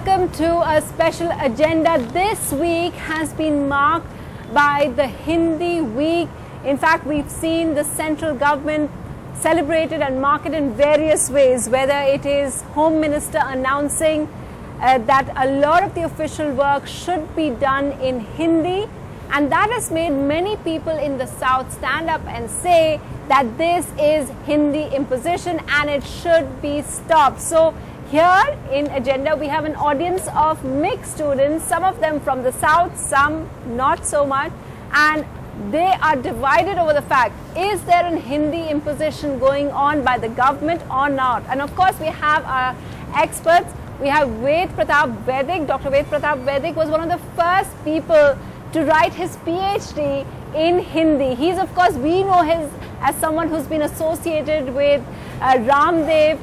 welcome to a special agenda. This week has been marked by the Hindi week. In fact, we've seen the central government celebrated and mark it in various ways, whether it is Home Minister announcing that a lot of the official work should be done in Hindi, and that has made many people in the South stand up and say that this is Hindi imposition and it should be stopped. So here in Agenda we have an audience of mixed students, some of them from the South, some not so much, and they are divided over the fact, is there an Hindi imposition going on by the government or not? And of course we have our experts. We have Ved Pratap Vaidik. Dr. Ved Pratap Vaidik was one of the first people to write his PhD in Hindi. He's, of course, we know him as someone who's been associated with Ramdev,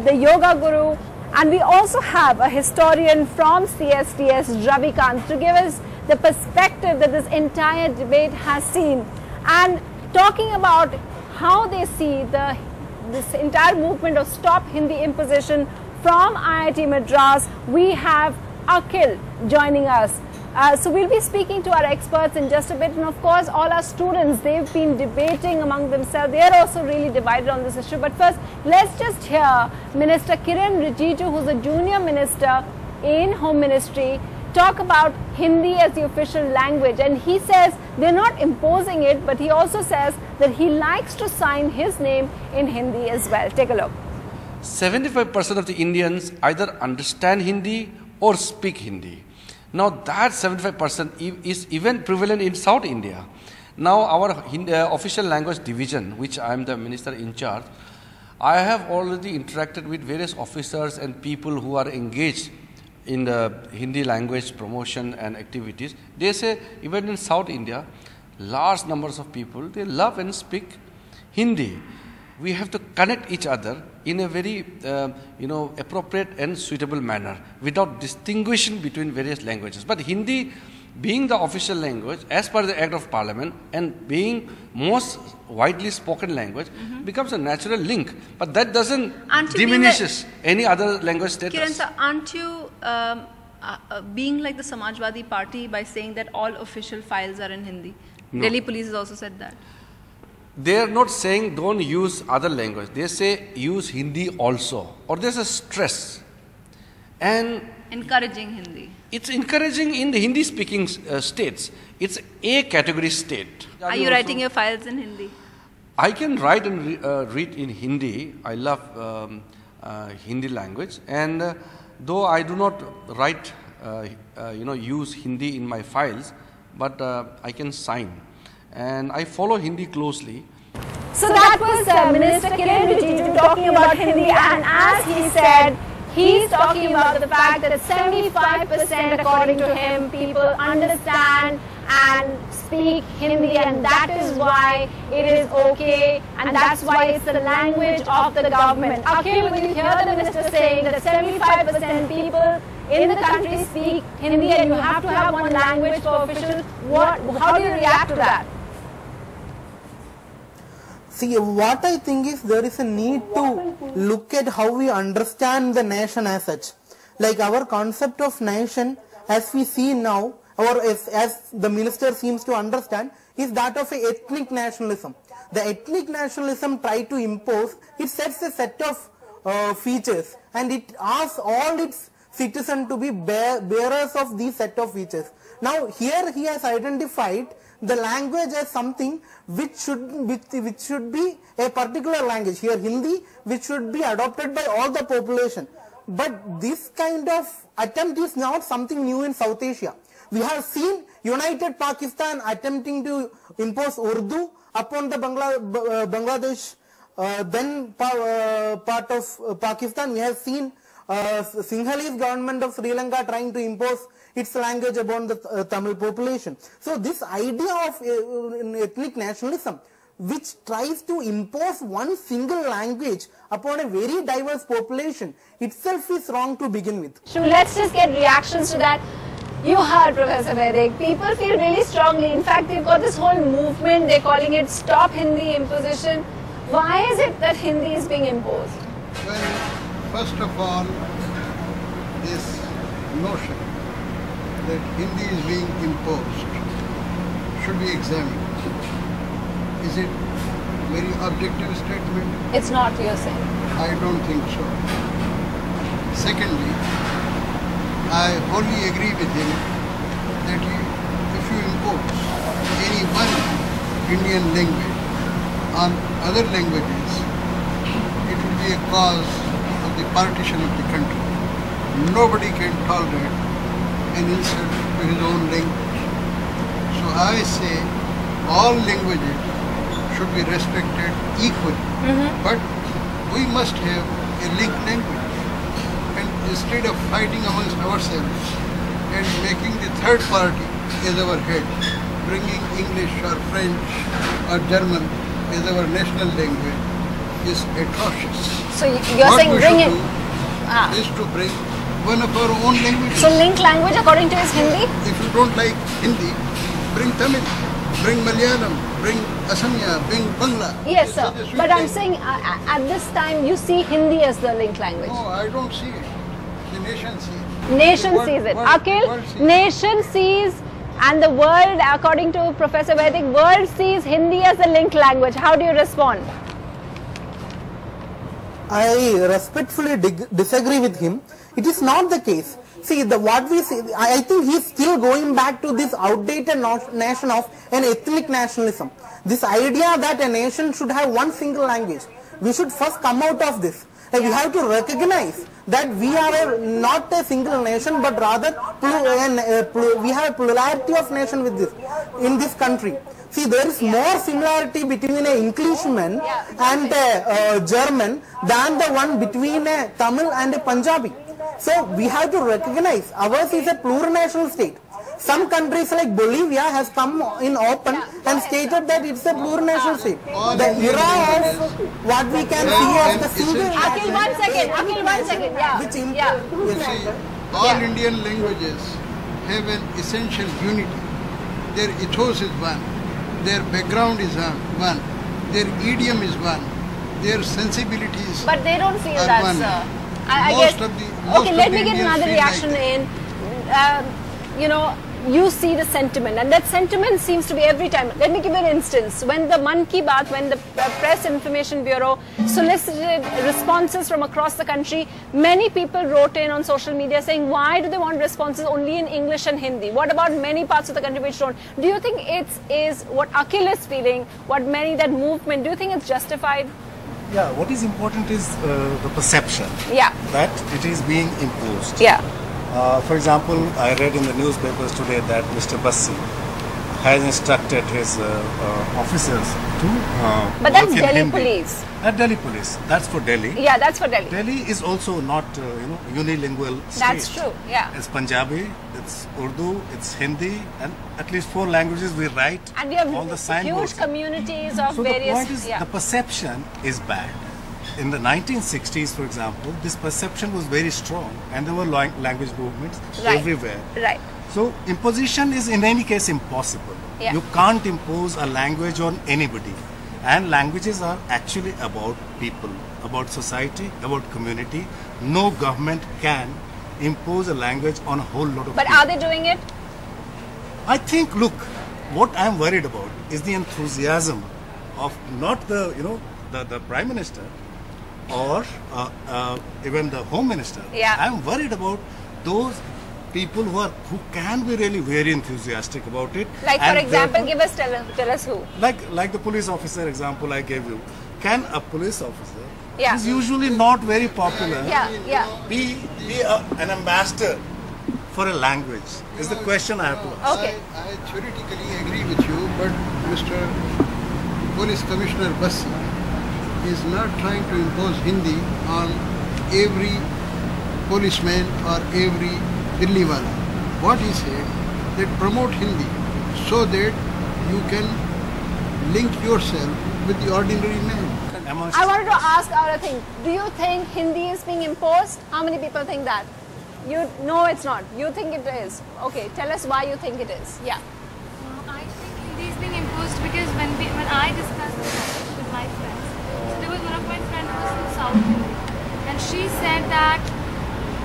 the yoga guru. And we also have a historian from CSTS, Ravikant, to give us the perspective that this entire debate has seen. And talking about how they see this entire movement of Stop Hindi Imposition from IIT Madras, we have Akhil joining us. So we'll be speaking to our experts in just a bit, and of course all our students, they've been debating among themselves. They're also really divided on this issue. But first, let's just hear Minister Kiran Riju, who's a junior minister in Home Ministry, talk about Hindi as the official language. And he says they're not imposing it, but he also says that he likes to sign his name in Hindi as well. Take a look. 75% of the Indians either understand Hindi or speak Hindi. Now that 75% is even prevalent in South India. Now our official language division, which I am the minister in charge, I have already interacted with various officers and people who are engaged in the Hindi language promotion and activities. They say even in South India, large numbers of people, they love and speak Hindi. We have to connect each other in a very appropriate and suitable manner without distinguishing between various languages. But Hindi, being the official language as per the Act of Parliament and being most widely spoken language, becomes a natural link. But that doesn't diminishes any other language status. Kiran sir, aren't you being like the Samajwadi Party by saying that all official files are in Hindi? No. Delhi police has also said that. They are not saying don't use other language. They say use Hindi also. Or there's a stress. And encouraging Hindi. It's encouraging in the Hindi speaking states. It's a category state. Are you writing your files in Hindi? I can write and read in Hindi. I love Hindi language. And though I do not write, use Hindi in my files, but I can sign. And I follow Hindi closely. So that was Minister Kiran Riju talking about Hindi, and as he said, he's talking about the fact that 75% according to him, people understand and speak Hindi, and that is why it is okay, and that's why it's the language of the government. Akhil, when you hear the minister saying that 75% people in the country speak Hindi and you have to have one language for officials, how do you react to that? See, what I think is there is a need to look at how we understand the nation as such. Like our concept of nation, as we see now, or as the minister seems to understand, is that of a ethnic nationalism. The ethnic nationalism tried to impose, it sets a set of features, and it asks all its citizens to be bearers of these set of features. Now here he has identified the language as something which should be a particular language. Here Hindi, which should be adopted by all the population. But this kind of attempt is not something new in South Asia. We have seen United Pakistan attempting to impose Urdu upon the Bangladesh, then part of Pakistan. We have seen Sinhalese government of Sri Lanka trying to impose its language upon the Tamil population. So this idea of ethnic nationalism, which tries to impose one single language upon a very diverse population, itself is wrong to begin with. So let's just get reactions to that. You heard Professor Vaidik. People feel really strongly. In fact, they've got this whole movement. They're calling it Stop Hindi Imposition. Why is it that Hindi is being imposed? Well, first of all, this notion that Hindi is being imposed should be examined. Is it a very objective statement? It's not, you're saying. I don't think so. Secondly, I wholly agree with him that if you impose any one Indian language on other languages, it will be a cause of the partition of the country. Nobody can tolerate an insult to his own language. So I say all languages should be respected equally. But we must have a linked language. And instead of fighting amongst ourselves and making the third party as our head, bringing English or French or German as our national language is atrocious. So you're What saying we bring should it. do is to bring one of our own languages. So link language according to is Hindi? If you don't like Hindi, bring Tamil, bring Malayalam, bring Assamia, bring Bangla. Yes, sir. This is But I'm sweet saying at this time you see Hindi as the link language. No, I don't see it. The nation sees it. Nation World- sees it. world- Akhil, world sees it. nation sees, and the world, according to Professor Vedic, world sees Hindi as the link language. How do you respond? I respectfully disagree with him. It is not the case. See, what we see, I think he is still going back to this outdated notion of an ethnic nationalism. This idea that a nation should have one single language. We should first come out of this. We have to recognize that we are not a single nation, but rather we have a plurality of nation with this in this country. See, there is more similarity between an Englishman and a German than the one between a Tamil and a Punjabi. So we have to recognize ours is a plurinational state. Some countries like Bolivia has come in open and stated that it's a plurinational state. The era of what we can see as the single Akhil, 1 second. Akhil, 1 second. Yeah. which You see, all Indian languages have an essential unity. Their ethos is one. Their background is one. Their idiom is one. Their sensibilities But they don't feel are that, one. sir. I Most guess. of the- most Okay, of let the me get Indians another feel like reaction that. in. You see the sentiment, and that sentiment seems to be every time. Let me give you an instance. When the Mann Ki Baat, when the Press Information Bureau solicited responses from across the country, many people wrote in on social media saying, why do they want responses only in English and Hindi? What about many parts of the country which don't? Do you think it is what Akhil is feeling, what many, that movement, do you think it's justified? Yeah, what is important is the perception Yeah. that it is being imposed. Yeah. For example, I read in the newspapers today that Mr. Bassi has instructed his officers to But that's work in Delhi Hindi. police. Delhi police. That's for Delhi. Yeah, that's for Delhi. Delhi is also not, unilingual state. That's true, yeah. It's Punjabi, it's Urdu, it's Hindi, and at least 4 languages we write And we have on the signboard. huge communities of So various. the point is, yeah. the perception is bad. In the 1960s, for example, this perception was very strong, and there were language movements Right. everywhere. Right. So imposition is in any case impossible. Yeah. You can't impose a language on anybody. And languages are actually about people, about society, about community. No government can impose a language on a whole lot of But people. are they doing it? I think, look, what I'm worried about is the enthusiasm of not the Prime Minister or even the Home Minister. Yeah. I'm worried about those people who can be really very enthusiastic about it. Like, for and example, therefore- tell us who. like the police officer example I gave you. Can a police officer, Yeah. who's usually not very popular, Yeah. be an ambassador for a language? Is the question I have to ask. Okay. I theoretically agree with you, but Mr. Police Commissioner Bassi is not trying to impose Hindi on every policeman or every Delhi wala. What he said, that promote Hindi so that you can link yourself with the ordinary man. I wanted to ask other thing. Do you think Hindi is being imposed? How many people think that? No, it's not. You think it is. Okay, tell us why you think it is. Yeah. I think Hindi is being imposed because when I discussed this with my friends, so there was one of my friends who was from South India, and she said that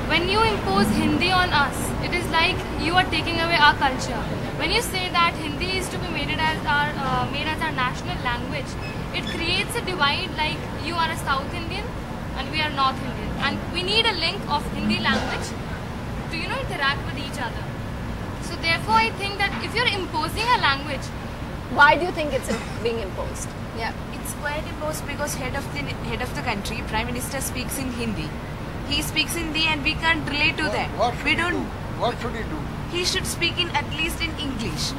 when you impose Hindi on us, it is like you are taking away our culture. When you say that Hindi is to be made as our national language, it creates a divide, like you are a South Indian and we are North Indian, and we need a link of Hindi language to interact with each other. So therefore I think that if you're imposing a language, Why do you think it's being imposed? Yeah, it's quite imposed because head of the country, Prime Minister, speaks in Hindi. He speaks Hindi and we can't relate to that. What should he do? He should speak in at least in English.